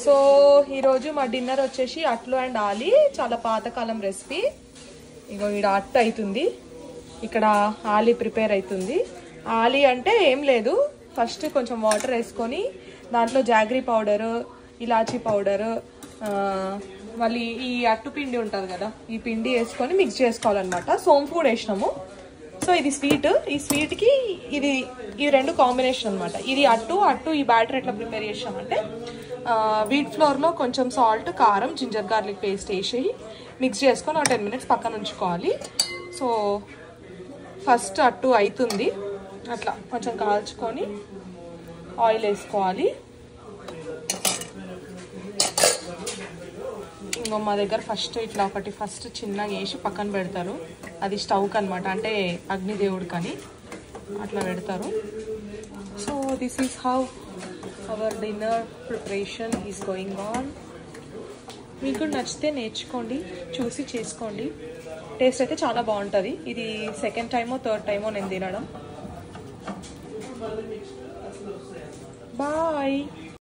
So ఈరోజు మా dinner వచ్చేసి అట్లు అండ్ ఆలి, చాలా పాతకాలం రెసిపీ. ఇగో ఇక్కడ అట్టు అవుతుంది, ఇక్కడ ఆలి ప్రిపేర్ అవుతుంది. ఆలి అంటే ఏం లేదు, ఫస్ట్ కొంచెం వాటర్ వేసుకొని దాంట్లో జాగ్రీ పౌడరు, ఇలాచీ పౌడరు, మళ్ళీ ఈ అట్టు పిండి ఉంటుంది కదా, ఈ పిండి వేసుకొని మిక్స్ చేసుకోవాలన్నమాట. సోంపు కూడా వేసినాము. సో ఇది స్వీట్, ఈ స్వీట్కి ఇది ఈ రెండు కాంబినేషన్ అనమాట. ఇది అట్టు ఈ బ్యాటర్ ఎట్లా ప్రిపేర్ చేసామంటే వీట్ ఫ్లోర్లో కొంచెం సాల్ట్, కారం, జింజర్ గార్లిక్ పేస్ట్ వేసి మిక్స్ చేసుకొని ఒక 10 minutes పక్కన ఉంచుకోవాలి. సో ఫస్ట్ అట్టు అవుతుంది, అట్లా కొంచెం కాల్చుకొని ఆయిల్ వేసుకోవాలి. ఇంకో మా దగ్గర ఫస్ట్ ఇట్లా ఒకటి ఫస్ట్ చిన్నగా వేసి పక్కన పెడతారు, అది స్టవ్కి అనమాట, అంటే అగ్నిదేవుడికి అని అట్లా పెడతారు. So this is how our dinner preparation is going on. మీకు కూడా నచ్చితే నేర్చుకోండి, చూసి చేసుకోండి. టేస్ట్ అయితే చాలా బాగుంటుంది. ఇది సెకండ్ టైమో థర్డ్ టైమో నేను తినడం. బాయ్.